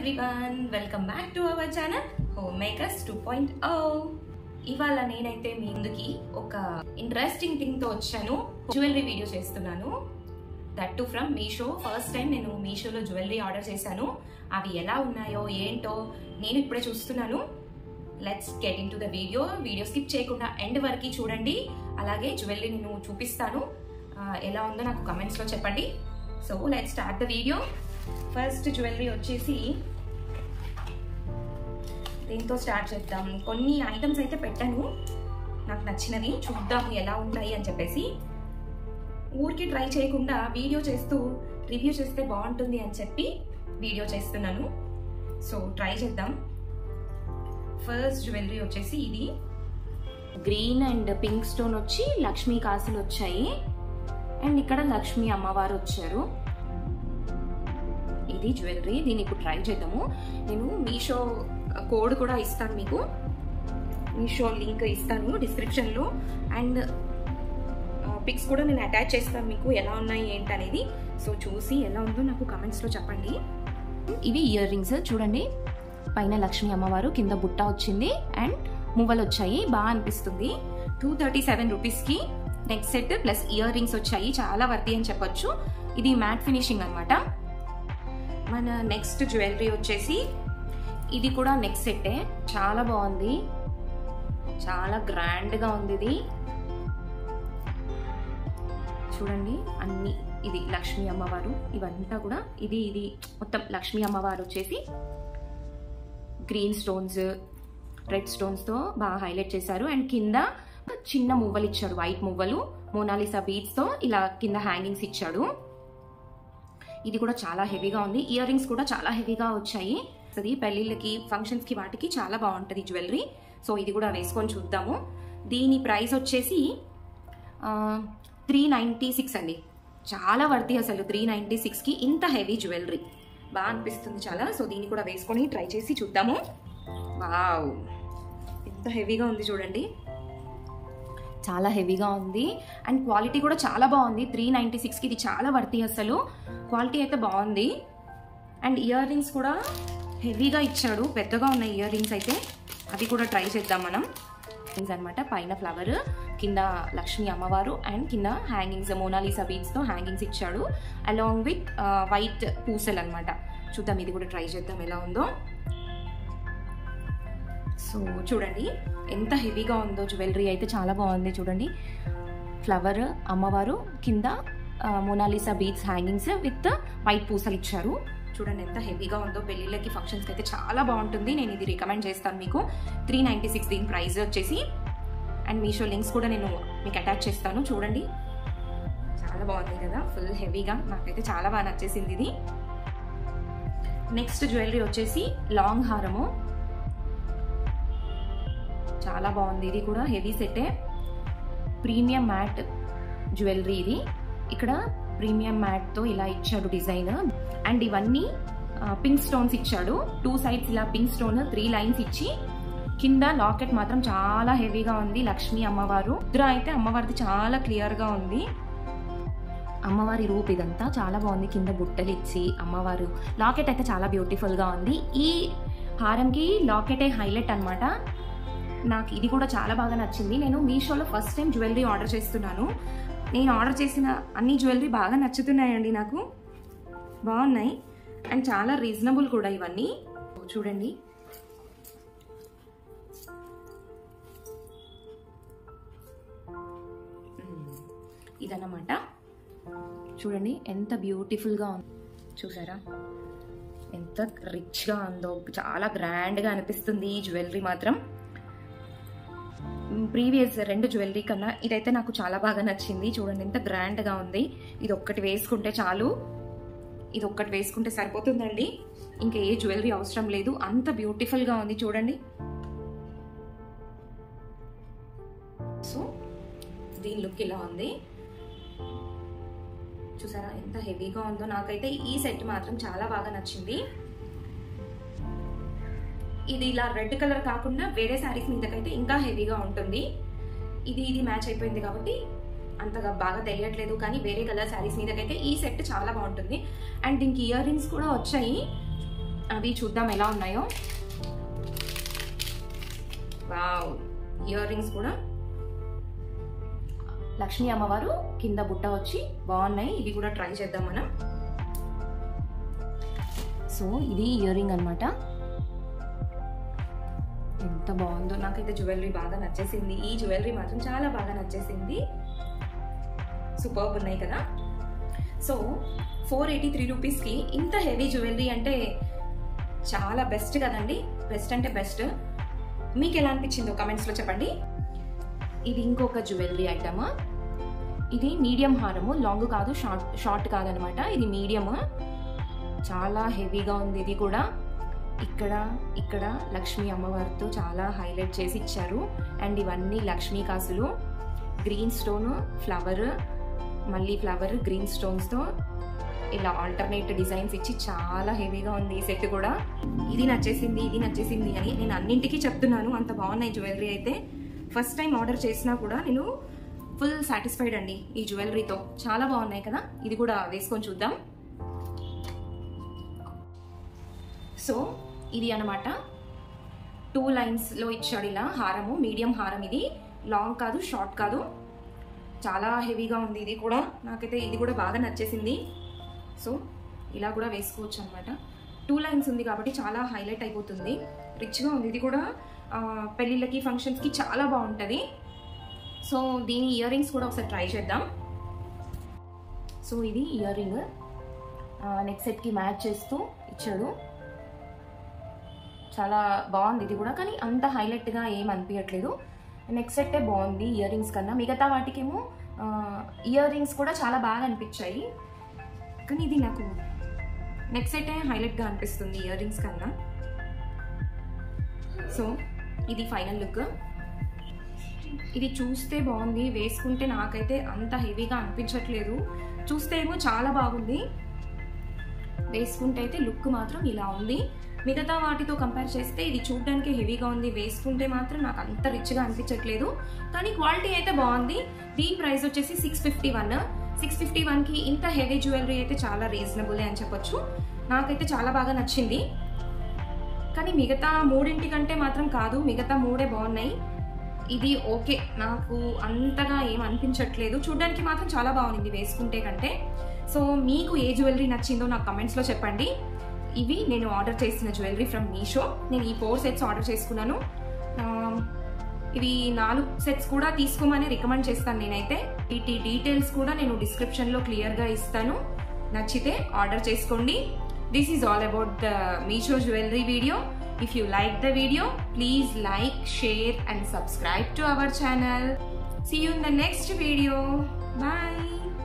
everyone, welcome back to our channel Homemakers 2.0. ఇవాళ నేనైతే మీ ముందుకి ఒక ఇంట్రెస్టింగ్ థింగ్ తో వచ్చాను. జ్యువెలరీ వీడియో చేస్తున్నాను. That to from Meesho. First time నేను మీషోలో జ్యువెలరీ ఆర్డర్ చేశాను. అవి ఎలా ఉన్నాయో ఏంటో నేను ఇప్పుడే చూస్తున్నాను. Let's get in to the video. Video skip చేయకుండా ఎండ్ వరకు చూడండి. అలాగే జ్యువెలరీ నేను చూపిస్తాను. ఎలా ఉందో నాకు కమెంట్స్ లో చెప్పండి. So let's start the video. First jewellery వచ్చేసి దీంతో స్టార్ట్ చేద్దాం. కొన్ని ఐటమ్స్ అయితే పెట్టాను నాకు నచ్చినవి, చూద్దాము ఎలా ఉంటాయి అని చెప్పేసి. ఊరికి ట్రై చేయకుండా వీడియో చేస్తూ రివ్యూ చేస్తే బాగుంటుంది అని చెప్పి వీడియో చేస్తున్నాను. సో ట్రై చేద్దాం. ఫస్ట్ జ్యువెలరీ వచ్చేసి ఇది గ్రీన్ అండ్ పింక్ స్టోన్ వచ్చి లక్ష్మీ కాసులు వచ్చాయి. అండ్ ఇక్కడ లక్ష్మీ అమ్మవారు వచ్చారు. ఇది జ్యువెలరీ. దీన్ని ఇప్పుడు ట్రై చేద్దాము. నేను మీషో కోడ్ కూడా ఇస్తాను, మీకు మీషో లింక్ ఇస్తాను డిస్క్రిప్షన్లో. అండ్ పిక్స్ కూడా నేను అటాచ్ చేస్తాను మీకు ఎలా ఉన్నాయి ఏంటనేది. సో చూసి ఎలా ఉందో నాకు కమెంట్స్లో చెప్పండి. ఇవి ఇయర్ రింగ్స్ చూడండి. పైన లక్ష్మీ అమ్మవారు, కింద బుట్ట వచ్చింది అండ్ మువ్వలు వచ్చాయి. బాగా అనిపిస్తుంది. 237 రూపీస్కి neck set plus ear rings వచ్చాయి. చాలా వర్తి అని చెప్పొచ్చు. ఇది మ్యాట్ ఫినిషింగ్ అనమాట. మన నెక్స్ట్ జ్యువెలరీ వచ్చేసి ఇది కూడా నెక్ సెట్టే. చాలా బాగుంది, చాలా గ్రాండ్గా ఉంది. ఇది చూడండి. అన్ని ఇది లక్ష్మీ అమ్మవారు, ఇవంతా కూడా ఇది మొత్తం లక్ష్మీ అమ్మవారు వచ్చేసి గ్రీన్ స్టోన్స్, రెడ్ స్టోన్స్తో బాగా హైలైట్ చేశారు. అండ్ కింద చిన్న మువ్వలు ఇచ్చాడు, వైట్ మువ్వలు, మోనాలిసా బీడ్స్తో ఇలా కింద హ్యాంగింగ్స్ ఇచ్చాడు. ఇది కూడా చాలా హెవీగా ఉంది. ఇయర్ రింగ్స్ కూడా చాలా హెవీగా వచ్చాయి. అది పెళ్ళిళ్ళకి, ఫంక్షన్స్కి, వాటికి చాలా బాగుంటుంది జ్యువెలరీ. సో ఇది కూడా వేసుకొని చూద్దాము. దీని ప్రైస్ వచ్చేసి 396 అండి. చాలా వర్తి అసలు. 396కి ఇంత హెవీ జ్యువెలరీ బాగా అనిపిస్తుంది చాలా. సో దీన్ని కూడా వేసుకొని ట్రై చేసి చూద్దాము. వావ్, ఎంత హెవీగా ఉంది చూడండి. చాలా హెవీగా ఉంది అండ్ క్వాలిటీ కూడా చాలా బాగుంది. 396కి ఇది చాలా వర్తి అసలు. క్వాలిటీ అయితే బాగుంది. అండ్ ఇయర్ రింగ్స్ కూడా హెవీగా ఇచ్చాడు, పెద్దగా ఉన్నాయి ఇయర్ రింగ్స్ అయితే. అవి కూడా ట్రై చేద్దాం మనం. రింగ్స్ అనమాట. పైన ఫ్లవర్, కింద లక్ష్మీ అమ్మవారు అండ్ కింద హ్యాంగింగ్స్, మోనాలిసా బీడ్స్తో హ్యాంగింగ్స్ ఇచ్చాడు అలాంగ్ విత్ వైట్ పూసలు అనమాట. చూద్దాం, ఇది కూడా ట్రై చేద్దాం ఎలా ఉందో. సో చూడండి ఎంత హెవీగా ఉందో జ్యువెలరీ అయితే. చాలా బాగుంది చూడండి. ఫ్లవర్, అమ్మవారు, కింద Mona Lisa beads hangings with white పూసలు ఇచ్చారు. చూడండి ఎంత హెవీగా ఉందో. పెళ్ళిళ్ళకి, ఫంక్షన్స్కి అయితే చాలా బాగుంటుంది. నేను ఇది రికమెండ్ చేస్తాను మీకు. 396 దీని ప్రైస్ వచ్చేసి. అండ్ మీషో లింక్స్ కూడా నేను మీకు అటాచ్ చేస్తాను, చూడండి. చాలా బాగుంది కదా, ఫుల్ హెవీగా. నాకైతే చాలా బాగా నచ్చేసింది ఇది. నెక్స్ట్ జ్యువెలరీ వచ్చేసి లాంగ్ హారము. చాలా బాగుంది. ఇది కూడా హెవీ సెట్టే. ప్రీమియం మ్యాట్ జ్యువెలరీ ఇది. ఇక్కడ ప్రీమియం మ్యాట్తో ఇలా ఇచ్చాడు డిజైన్. అండ్ ఇవన్నీ పింక్ స్టోన్స్ ఇచ్చాడు. 2 సైడ్స్ ఇలా పింక్ స్టోన్ 3 లైన్స్ ఇచ్చి, కింద లాకెట్ మాత్రం చాలా హెవీగా ఉంది. లక్ష్మీ అమ్మవారు ముద్ర అయితే అమ్మవారిది చాలా క్లియర్గా ఉంది. అమ్మవారి రూప్ ఇదంతా చాలా బాగుంది. కింద బుట్టలు ఇచ్చి అమ్మవారు, లాకెట్ అయితే చాలా బ్యూటిఫుల్గా ఉంది. ఈ హారంకి లాకెటే హైలైట్ అనమాట. నాకు ఇది కూడా చాలా బాగా నచ్చింది. నేను మీషోలో ఫస్ట్ టైం జ్యువెలరీ ఆర్డర్ చేస్తున్నాను. నేను ఆర్డర్ చేసిన అన్ని జ్యువెలరీ బాగా నచ్చుతున్నాయండి నాకు. బాగున్నాయి అండ్ చాలా రీజనబుల్ కూడా ఇవన్నీ. చూడండి ఇదన్నమాట. చూడండి ఎంత బ్యూటిఫుల్గా ఉంది. చూసారా ఎంత రిచ్గా ఉందో. చాలా గ్రాండ్గా అనిపిస్తుంది ఈ జ్యువెలరీ మాత్రం. ప్రీవియస్ 2 జ్యువెలరీ కన్నా ఇదైతే నాకు చాలా బాగా నచ్చింది. చూడండి ఎంత గ్రాండ్గా ఉంది. ఇది ఒక్కటి వేసుకుంటే చాలు. ఇది ఒక్కటి వేసుకుంటే సరిపోతుందండి. ఇంకా ఏ జ్యువెలరీ అవసరం లేదు. అంత బ్యూటిఫుల్గా ఉంది చూడండి. సో దీని లుక్ ఇలా ఉంది. చూసారా ఎంత హెవీగా ఉందో. నాకైతే ఈ సెట్ మాత్రం చాలా బాగా నచ్చింది. ఇది ఇలా రెడ్ కలర్ కాకుండా వేరే శారీస్ మీదకైతే ఇంకా హెవీగా ఉంటుంది. ఇది మ్యాచ్ అయిపోయింది కాబట్టి అంతగా బాగా తెలియట్లేదు, కానీ వేరే కలర్ శారీస్ మీదకైతే ఈ సెట్ చాలా బాగుంటుంది. అండ్ దీనికి ఇయర్ రింగ్స్ కూడా వచ్చాయి. అవి చూద్దాం ఎలా ఉన్నాయో. వావ్, ఇయర్ రింగ్స్ కూడా లక్ష్మీ అమ్మవారు కింద బుట్ట వచ్చి బాగున్నాయి. ఇవి కూడా ట్రై చేద్దాం మనం. సో ఇది ఇయర్ రింగ్ అనమాట. ఎంత బాగుందో, నాకైతే జ్యువెలరీ బాగా నచ్చేసింది. ఈ జ్యువెలరీ మాత్రం చాలా బాగా నచ్చేసింది. సూపర్బ్ ఉన్నాయి కదా. సో 483 రూపీస్కి ఇంత హెవీ జ్యువెలరీ అంటే చాలా బెస్ట్ కదండి. బెస్ట్ అంటే బెస్ట్. మీకు ఎలా అనిపించిందో కమెంట్స్లో చెప్పండి. ఇది ఇంకొక జ్యువెలరీ ఐటమ్. ఇది మీడియం హారము, లాంగ్ కాదు, షార్ట్ కాదనమాట. ఇది మీడియం, చాలా హెవీగా ఉంది. ఇది కూడా ఇక్కడ లక్ష్మీ అమ్మవారితో చాలా హైలైట్ చేసి ఇచ్చారు. అండ్ ఇవన్నీ లక్ష్మీ కాసులు, గ్రీన్ స్టోన్, ఫ్లవర్, మళ్ళీ ఫ్లవర్, గ్రీన్ స్టోన్స్తో ఇలా ఆల్టర్నేట్ డిజైన్స్ ఇచ్చి చాలా హెవీగా ఉంది ఈ సెట్ కూడా. ఇది నచ్చేసింది అని నేను అన్నింటికీ చెప్తున్నాను. అంత బాగున్నాయి జ్యువెలరీ అయితే. ఫస్ట్ టైం ఆర్డర్ చేసినా కూడా నేను ఫుల్ సాటిస్ఫైడ్ అండి ఈ జ్యువెలరీతో. చాలా బాగున్నాయి కదా. ఇది కూడా వేసుకొని చూద్దాం. సో ఇది అనమాట 2 లైన్స్లో ఇచ్చాడు ఇలా హారము. మీడియం హారం ఇది, లాంగ్ కాదు, షార్ట్ కాదు. చాలా హెవీగా ఉంది ఇది కూడా. నాకైతే ఇది కూడా బాగా నచ్చేసింది. సో ఇలా కూడా వేసుకోవచ్చు అనమాట. 2 లైన్స్ ఉంది కాబట్టి చాలా హైలైట్ అయిపోతుంది. రిచ్గా ఉంది. ఇది కూడా పెళ్ళిళ్ళకి, ఫంక్షన్స్కి చాలా బాగుంటుంది. సో దీని ఇయర్ రింగ్స్ కూడా ఒకసారి ట్రై చేద్దాం. సో ఇది ఇయర్ రింగ్ నెక్ సెట్కి మ్యాచ్ చేస్తూ ఇచ్చాడు. చాలా బాగుంది ఇది కూడా, కానీ అంత హైలైట్గా ఏం అనిపించట్లేదు. నెక్ సెట్టే బాగుంది ఇయర్ రింగ్స్ కన్నా. మిగతా వాటికేమో ఇయర్ రింగ్స్ కూడా చాలా బాగా అనిపించాయి, కానీ ఇది నాకు నెక్ సెట్టే హైలైట్గా అనిపిస్తుంది ఇయర్ రింగ్స్ కన్నా. సో ఇది ఫైనల్ లుక్. ఇది చూస్తే బాగుంది, వేసుకుంటే నాకైతే అంత హెవీగా అనిపించట్లేదు. చూస్తే ఏమో చాలా బాగుంది, వేసుకుంటే అయితే లుక్ మాత్రం ఇలా ఉంది. మిగతా వాటితో కంపేర్ చేస్తే ఇది చూడడానికి హెవీగా ఉంది, వేసుకుంటే మాత్రం నాకు అంత రిచ్గా అనిపించట్లేదు. కానీ క్వాలిటీ అయితే బాగుంది. దీని ప్రైస్ వచ్చేసి 651. 651కి ఇంత హెవీ జ్యువెలరీ అయితే చాలా రీజనబుల్ అని చెప్పొచ్చు. నాకైతే చాలా బాగా నచ్చింది. కానీ మిగతా 3 కంటే మాత్రం కాదు, మిగతా 3 బాగున్నాయి. ఇది ఓకే, నాకు అంతగా ఏం అనిపించట్లేదు. చూడడానికి మాత్రం చాలా బాగుంది వేసుకుంటే కంటే. సో మీకు ఏ జ్యువెలరీ నచ్చిందో నాకు కమెంట్స్లో చెప్పండి. ఇవి నేను ఆర్డర్ చేసిన జ్యువెలరీ ఫ్రమ్ మీషో. నేను ఈ 4 సెట్స్ ఆర్డర్ చేసుకున్నాను. ఇవి 4 సెట్స్ కూడా తీసుకోమని రికమెండ్ చేస్తాను నేనైతే. వీటి డీటెయిల్స్ కూడా నేను డిస్క్రిప్షన్లో క్లియర్గా ఇస్తాను. నచ్చితే ఆర్డర్ చేసుకోండి. This is all about the Meesho jewelry video. If you like the video, please like, share and subscribe to our channel. See you in the next video. Bye.